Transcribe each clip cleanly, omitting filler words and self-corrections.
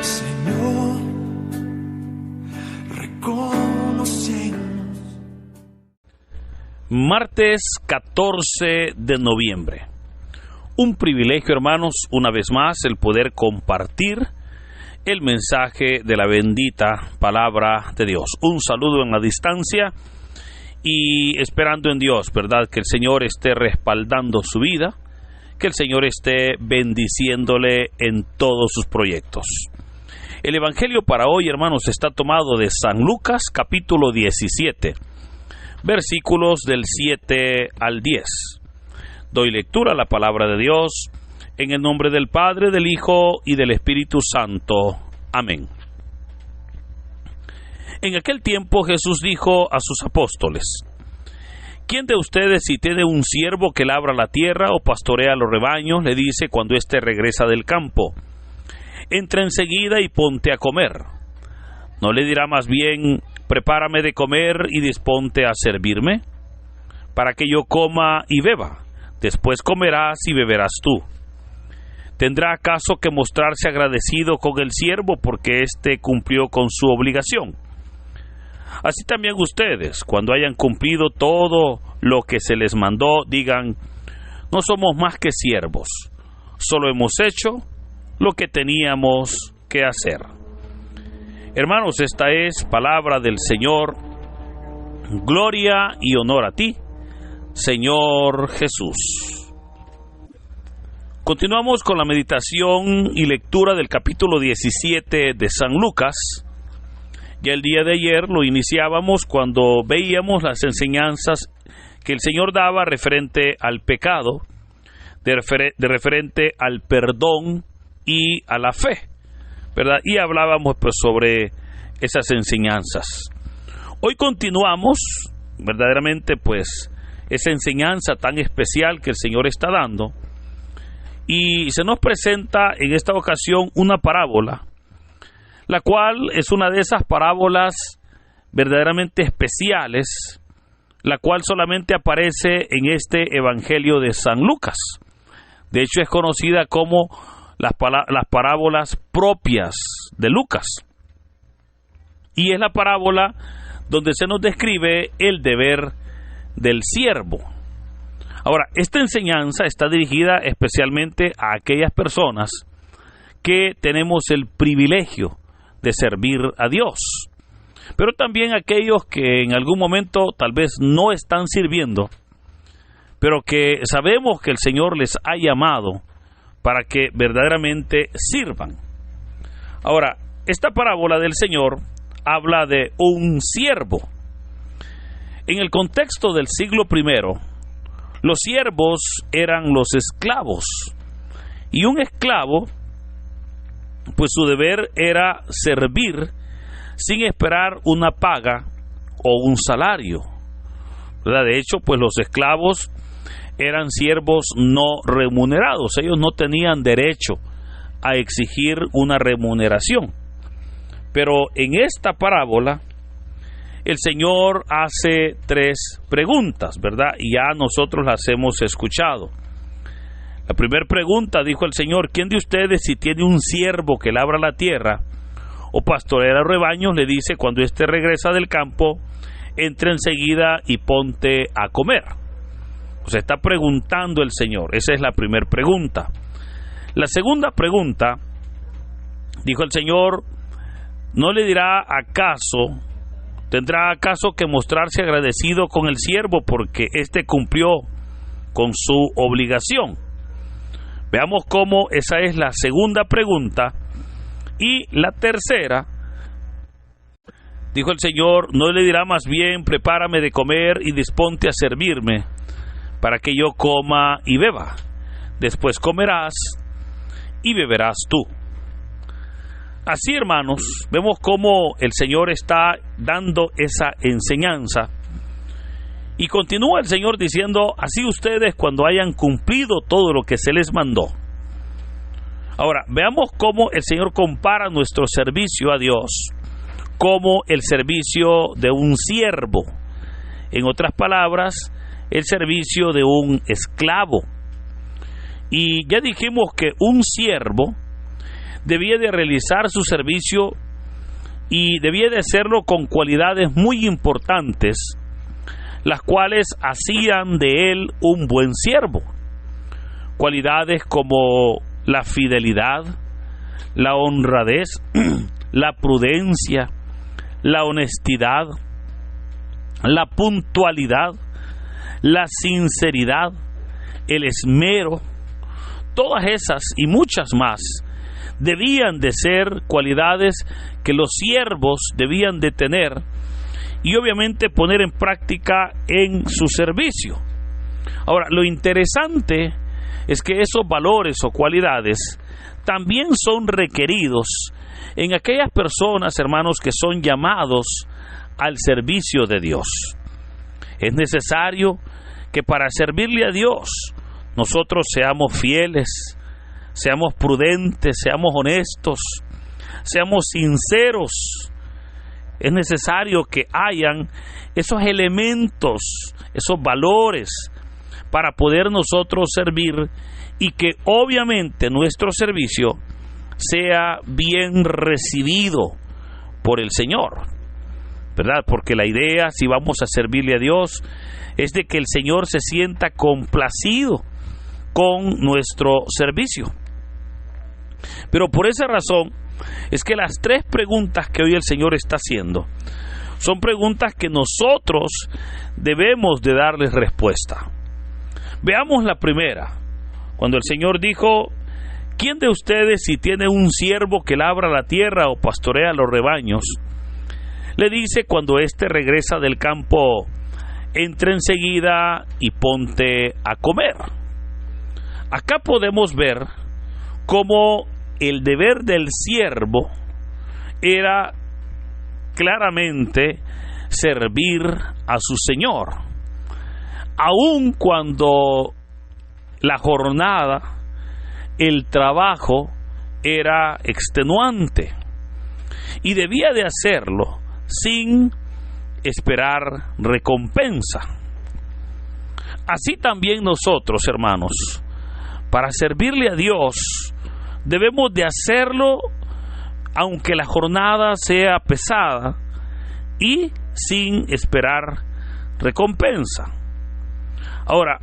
Señor, reconocemos. Martes 14 de noviembre. Un privilegio, hermanos, una vez más, el poder compartir el mensaje de la bendita palabra de Dios. Un saludo en la distancia y esperando en Dios, ¿verdad? Que el Señor esté respaldando su vida, que el Señor esté bendiciéndole en todos sus proyectos. El Evangelio para hoy, hermanos, está tomado de San Lucas, capítulo 17, versículos del 7 al 10. Doy lectura a la palabra de Dios en el nombre del Padre, del Hijo y del Espíritu Santo. Amén. En aquel tiempo Jesús dijo a sus apóstoles: ¿Quién de ustedes, si tiene un siervo que labra la tierra o pastorea los rebaños, le dice cuando éste regresa del campo: entra enseguida y ponte a comer? ¿No le dirá más bien: prepárame de comer y disponte a servirme, para que yo coma y beba? Después comerás y beberás tú. ¿Tendrá acaso que mostrarse agradecido con el siervo porque éste cumplió con su obligación? Así también ustedes, cuando hayan cumplido todo lo que se les mandó, digan: no somos más que siervos, solo hemos hecho lo que teníamos que hacer. Hermanos, esta es palabra del Señor. Gloria y honor a ti, Señor Jesús. Continuamos con la meditación y lectura del capítulo 17 de San Lucas. Ya el día de ayer lo iniciábamos cuando veíamos las enseñanzas que el Señor daba referente al pecado, referente al perdón y a la fe, ¿verdad? Y hablábamos pues sobre esas enseñanzas. Hoy continuamos verdaderamente pues esa enseñanza tan especial que el Señor está dando, y se nos presenta en esta ocasión una parábola, la cual es una de esas parábolas verdaderamente especiales, la cual solamente aparece en este Evangelio de San Lucas. De hecho, es conocida como las parábolas propias de Lucas. Y es la parábola donde se nos describe el deber del siervo. Ahora, esta enseñanza está dirigida especialmente a aquellas personas que tenemos el privilegio de servir a Dios, pero también a aquellos que en algún momento tal vez no están sirviendo, pero que sabemos que el Señor les ha llamado para que verdaderamente sirvan. Ahora, esta parábola del Señor habla de un siervo. En el contexto del siglo I, los siervos eran los esclavos, y un esclavo, pues su deber era servir sin esperar una paga o un salario, ¿verdad? De hecho, pues los esclavos eran siervos no remunerados. Ellos no tenían derecho a exigir una remuneración. Pero en esta parábola el Señor hace tres preguntas, ¿verdad? Y ya nosotros las hemos escuchado. La primera pregunta, dijo el Señor: ¿quién de ustedes, si tiene un siervo que labra la tierra o pastorea los rebaños, le dice cuando éste regresa del campo: entra enseguida y ponte a comer? O sea, está preguntando el Señor. Esa es la primera pregunta. La segunda pregunta, dijo el Señor: ¿no le dirá acaso, tendrá acaso que mostrarse agradecido con el siervo porque éste cumplió con su obligación? Veamos cómo esa es la segunda pregunta. Y la tercera, dijo el Señor: ¿no le dirá más bien: prepárame de comer y disponte a servirme, para que yo coma y beba? Después comerás y beberás tú. Así, hermanos, vemos cómo el Señor está dando esa enseñanza. Y continúa el Señor diciendo: así ustedes, cuando hayan cumplido todo lo que se les mandó. Ahora, veamos cómo el Señor compara nuestro servicio a Dios como el servicio de un siervo. En otras palabras, el servicio de un esclavo. Y ya dijimos que un siervo debía de realizar su servicio y debía de hacerlo con cualidades muy importantes, las cuales hacían de él un buen siervo. Cualidades como la fidelidad, la honradez, la prudencia, la honestidad, la puntualidad, la sinceridad, el esmero. Todas esas y muchas más debían de ser cualidades que los siervos debían de tener y obviamente poner en práctica en su servicio. Ahora, lo interesante es que esos valores o cualidades también son requeridos en aquellas personas, hermanos, que son llamados al servicio de Dios. Es necesario que para servirle a Dios nosotros seamos fieles, seamos prudentes, seamos honestos, seamos sinceros. Es necesario que hayan esos elementos, esos valores para poder nosotros servir y que obviamente nuestro servicio sea bien recibido por el Señor, ¿verdad? Porque la idea, si vamos a servirle a Dios, es de que el Señor se sienta complacido con nuestro servicio. Pero por esa razón es que las 3 preguntas que hoy el Señor está haciendo son preguntas que nosotros debemos de darles respuesta. Veamos la primera, cuando el Señor dijo: ¿quién de ustedes, si tiene un siervo que labra la tierra o pastorea los rebaños, le dice cuando éste regresa del campo: entra enseguida y ponte a comer? Acá podemos ver cómo el deber del siervo era claramente servir a su Señor, aun cuando la jornada, el trabajo era extenuante, y debía de hacerlo sin esperar recompensa. Así también nosotros, hermanos, para servirle a Dios, debemos de hacerlo aunque la jornada sea pesada y sin esperar recompensa. Ahora,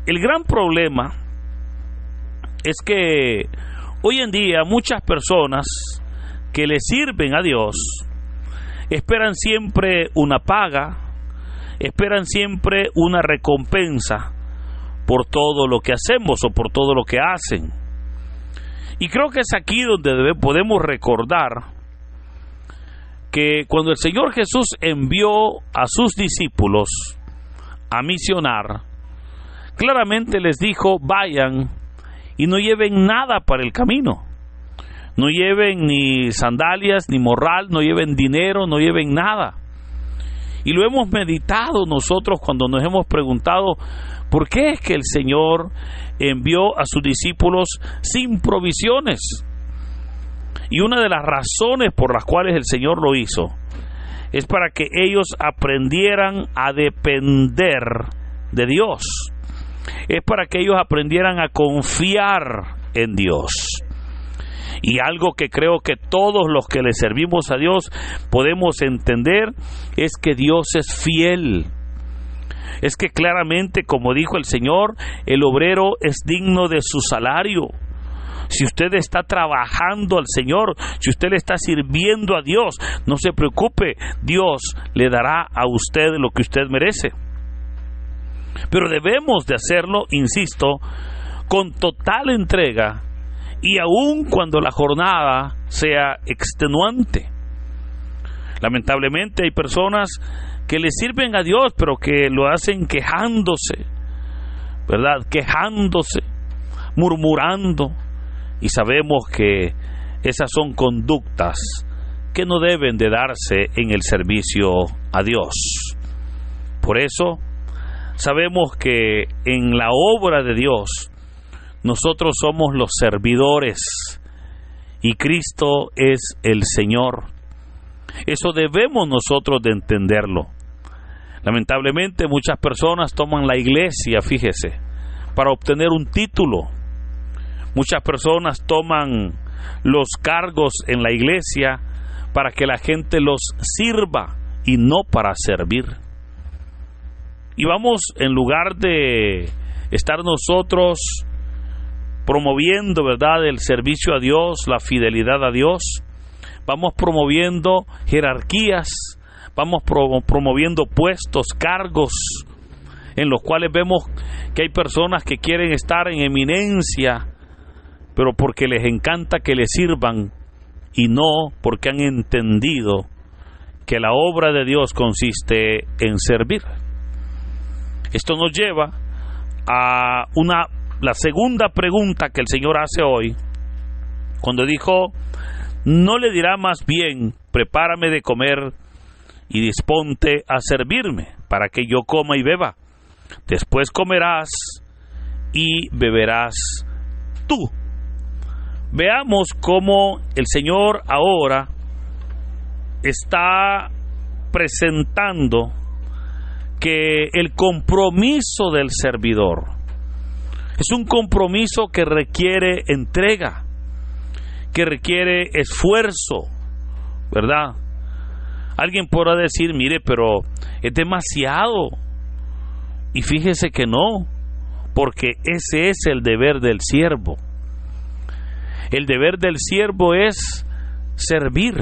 el gran problema es que hoy en día muchas personas que le sirven a Dios esperan siempre una paga, esperan siempre una recompensa por todo lo que hacemos o por todo lo que hacen. Y creo que es aquí donde podemos recordar que cuando el Señor Jesús envió a sus discípulos a misionar, claramente les dijo: vayan y no lleven nada para el camino. No lleven ni sandalias, ni morral, no lleven dinero, no lleven nada. Y lo hemos meditado nosotros cuando nos hemos preguntado: ¿por qué es que el Señor envió a sus discípulos sin provisiones? Y una de las razones por las cuales el Señor lo hizo es para que ellos aprendieran a depender de Dios. Es para que ellos aprendieran a confiar en Dios. Y algo que creo que todos los que le servimos a Dios podemos entender es que Dios es fiel. Es que claramente, como dijo el Señor, el obrero es digno de su salario. Si usted está trabajando al Señor, si usted le está sirviendo a Dios, no se preocupe, Dios le dará a usted lo que usted merece. Pero debemos de hacerlo, insisto, con total entrega y aun cuando la jornada sea extenuante. Lamentablemente hay personas que le sirven a Dios, pero que lo hacen quejándose, ¿verdad? Quejándose, murmurando, y sabemos que esas son conductas que no deben de darse en el servicio a Dios. Por eso sabemos que en la obra de Dios nosotros somos los servidores y Cristo es el Señor. Eso debemos nosotros de entenderlo. Lamentablemente muchas personas toman la iglesia, fíjese, para obtener un título. Muchas personas toman los cargos en la iglesia para que la gente los sirva y no para servir. Y vamos, en lugar de estar nosotros promoviendo, ¿verdad?, el servicio a Dios, la fidelidad a Dios, vamos promoviendo jerarquías, vamos promoviendo puestos, cargos, en los cuales vemos que hay personas que quieren estar en eminencia, pero porque les encanta que les sirvan y no porque han entendido que la obra de Dios consiste en servir. Esto nos lleva a la segunda pregunta que el Señor hace hoy, cuando dijo: no le dirá más bien, prepárame de comer y disponte a servirme, para que yo coma y beba. Después comerás y beberás tú. Veamos cómo el Señor ahora está presentando que el compromiso del servidor es un compromiso que requiere entrega, que requiere esfuerzo, ¿verdad? Alguien podrá decir: mire, pero es demasiado. Y fíjese que no, porque ese es el deber del siervo. El deber del siervo es servir.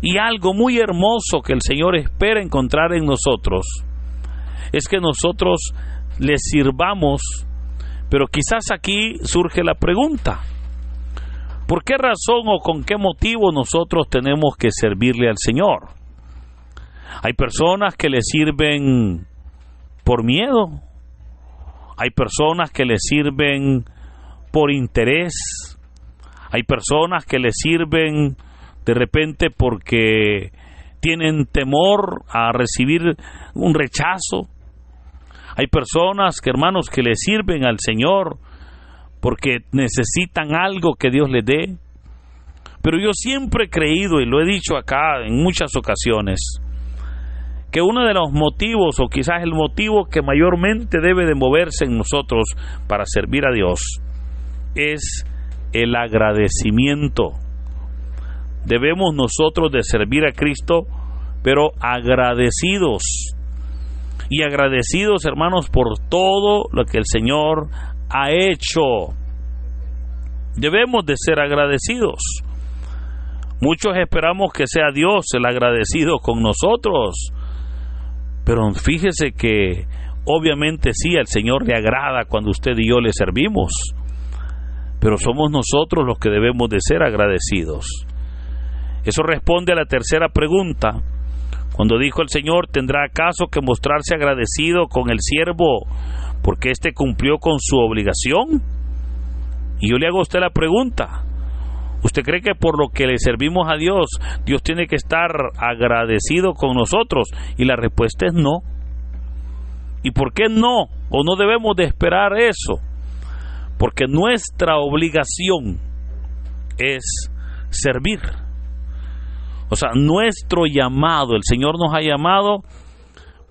Y algo muy hermoso que el Señor espera encontrar en nosotros es que nosotros le sirvamos. Pero quizás aquí surge la pregunta: ¿por qué razón o con qué motivo nosotros tenemos que servirle al Señor? Hay personas que le sirven por miedo. Hay personas que le sirven por interés. Hay personas que le sirven de repente porque tienen temor a recibir un rechazo. Hay personas que, hermanos, que le sirven al Señor porque necesitan algo que Dios les dé. Pero yo siempre he creído, y lo he dicho acá en muchas ocasiones, que uno de los motivos, o quizás el motivo que mayormente debe de moverse en nosotros para servir a Dios, es el agradecimiento. Debemos nosotros de servir a Cristo, pero agradecidos. Y agradecidos, hermanos, por todo lo que el Señor ha hecho. Debemos de ser agradecidos. Muchos esperamos que sea Dios el agradecido con nosotros, pero fíjese que obviamente sí, al Señor le agrada cuando usted y yo le servimos, pero somos nosotros los que debemos de ser agradecidos. Eso responde a la tercera pregunta, cuando dijo el Señor: ¿tendrá acaso que mostrarse agradecido con el siervo porque éste cumplió con su obligación? Y yo le hago a usted la pregunta: ¿usted cree que por lo que le servimos a Dios, Dios tiene que estar agradecido con nosotros? Y la respuesta es no. ¿Y por qué no? ¿O no debemos de esperar eso? Porque nuestra obligación es servir. O sea, nuestro llamado, el Señor nos ha llamado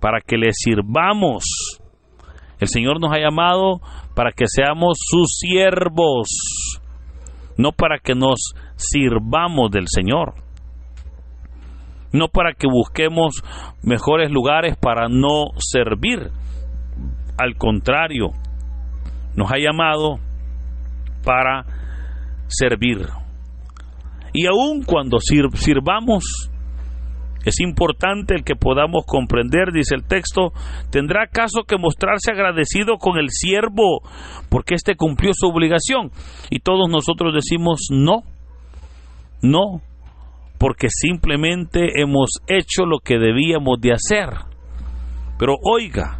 para que le sirvamos. El Señor nos ha llamado para que seamos sus siervos, no para que nos sirvamos del Señor, no para que busquemos mejores lugares para no servir. Al contrario, nos ha llamado para servir. Y aun cuando sirvamos, es importante el que podamos comprender, dice el texto: ¿tendrá acaso que mostrarse agradecido con el siervo porque éste cumplió su obligación? Y todos nosotros decimos no, no, porque simplemente hemos hecho lo que debíamos de hacer. Pero oiga,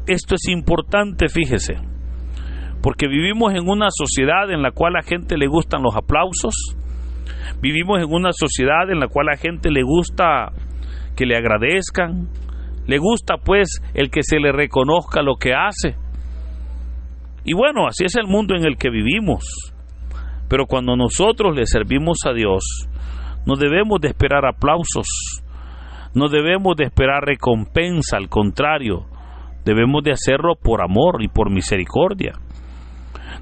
esto es importante, fíjese, porque vivimos en una sociedad en la cual a la gente le gustan los aplausos. Vivimos en una sociedad en la cual a la gente le gusta que le agradezcan, le gusta pues el que se le reconozca lo que hace. Y bueno, así es el mundo en el que vivimos. Pero cuando nosotros le servimos a Dios, no debemos de esperar aplausos, no debemos de esperar recompensa, al contrario, debemos de hacerlo por amor y por misericordia.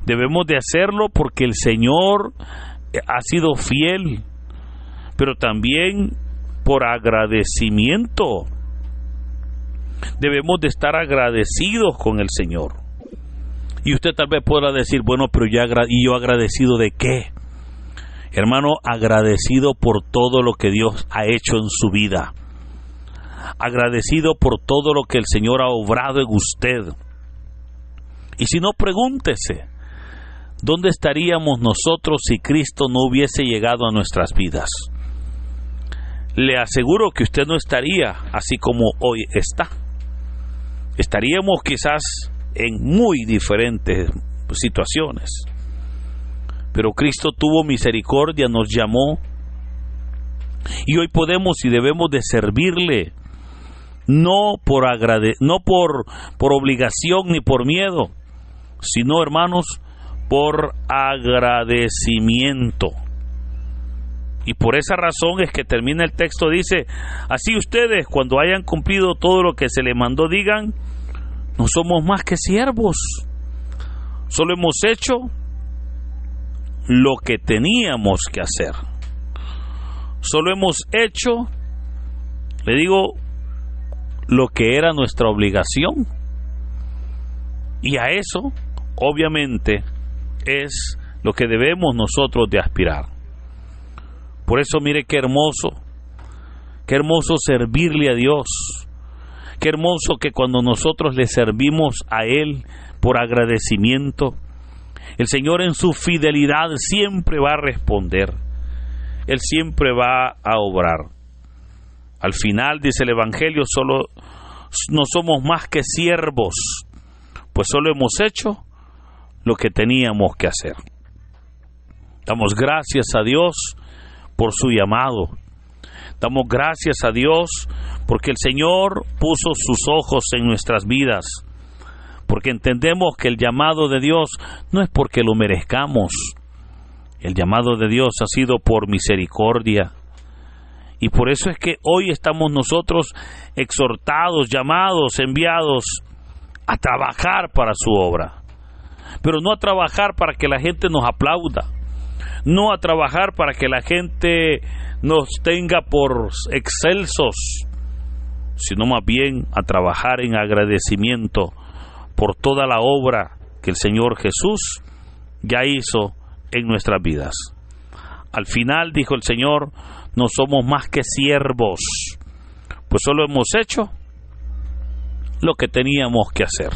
Debemos de hacerlo porque el Señor ha sido fiel, pero también por agradecimiento. Debemos de estar agradecidos con el Señor. Y usted tal vez pueda decir, bueno, pero ¿y yo agradecido de qué? Hermano, agradecido por todo lo que Dios ha hecho en su vida. Agradecido por todo lo que el Señor ha obrado en usted. Y si no, pregúntese, ¿dónde estaríamos nosotros si Cristo no hubiese llegado a nuestras vidas? Le aseguro que usted no estaría así como hoy está. Estaríamos quizás en muy diferentes situaciones. Pero Cristo tuvo misericordia, nos llamó, y hoy podemos y debemos de servirle, no por obligación ni por miedo, sino, hermanos, por agradecimiento. Y por esa razón es que termina el texto, dice, así ustedes, cuando hayan cumplido todo lo que se les mandó, digan, no somos más que siervos, solo hemos hecho lo que teníamos que hacer. Solo hemos hecho, le digo, lo que era nuestra obligación. Y a eso, obviamente, es lo que debemos nosotros de aspirar. Por eso mire qué hermoso servirle a Dios. Qué hermoso que cuando nosotros le servimos a Él por agradecimiento, el Señor en su fidelidad siempre va a responder. Él siempre va a obrar. Al final, dice el Evangelio, solo no somos más que siervos, pues solo hemos hecho lo que teníamos que hacer. Damos gracias a Dios por su llamado. Damos gracias a Dios porque el Señor puso sus ojos en nuestras vidas, porque entendemos que el llamado de Dios no es porque lo merezcamos. El llamado de Dios ha sido por misericordia. Y por eso es que hoy estamos nosotros exhortados, llamados, enviados a trabajar para su obra. Pero no a trabajar para que la gente nos aplauda. No a trabajar para que la gente nos tenga por excelsos, sino más bien a trabajar en agradecimiento por toda la obra que el Señor Jesús ya hizo en nuestras vidas. Al final, dijo el Señor, no somos más que siervos, pues solo hemos hecho lo que teníamos que hacer.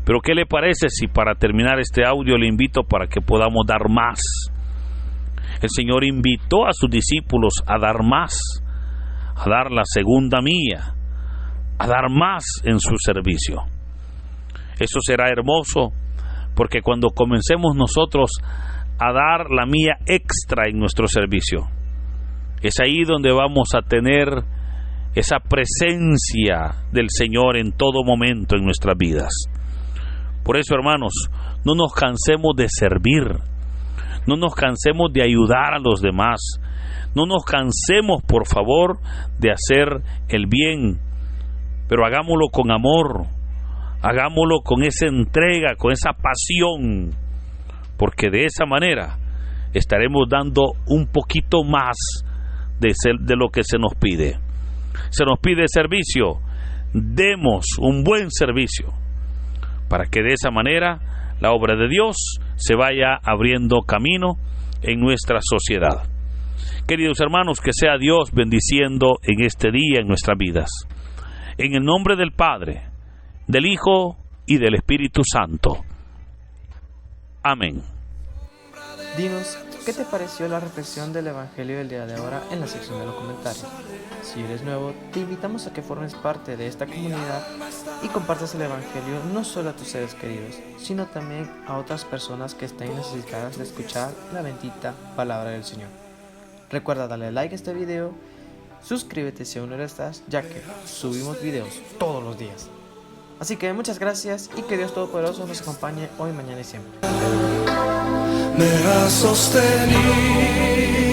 Pero ¿qué le parece si para terminar este audio le invito para que podamos dar más? El Señor invitó a sus discípulos a dar más, a dar la segunda milla, a dar más en su servicio. Eso será hermoso, porque cuando comencemos nosotros a dar la milla extra en nuestro servicio, es ahí donde vamos a tener esa presencia del Señor en todo momento en nuestras vidas. Por eso, hermanos, no nos cansemos de servir, no nos cansemos de ayudar a los demás, no nos cansemos, por favor, de hacer el bien, pero hagámoslo con amor, hagámoslo con esa entrega, con esa pasión, porque de esa manera estaremos dando un poquito más de lo que se nos pide. Se nos pide servicio, demos un buen servicio, para que de esa manera la obra de Dios se vaya abriendo camino en nuestra sociedad. Queridos hermanos, que sea Dios bendiciendo en este día en nuestras vidas. En el nombre del Padre, del Hijo y del Espíritu Santo. Amén. Dinos, ¿qué te pareció la reflexión del Evangelio del día de ahora en la sección de los comentarios? Si eres nuevo, te invitamos a que formes parte de esta comunidad y compartas el Evangelio no solo a tus seres queridos, sino también a otras personas que estén necesitadas de escuchar la bendita palabra del Señor. Recuerda darle like a este video, suscríbete si aún no lo estás, ya que subimos videos todos los días. Así que muchas gracias y que Dios Todopoderoso nos acompañe hoy, mañana y siempre. Me ha sostenido.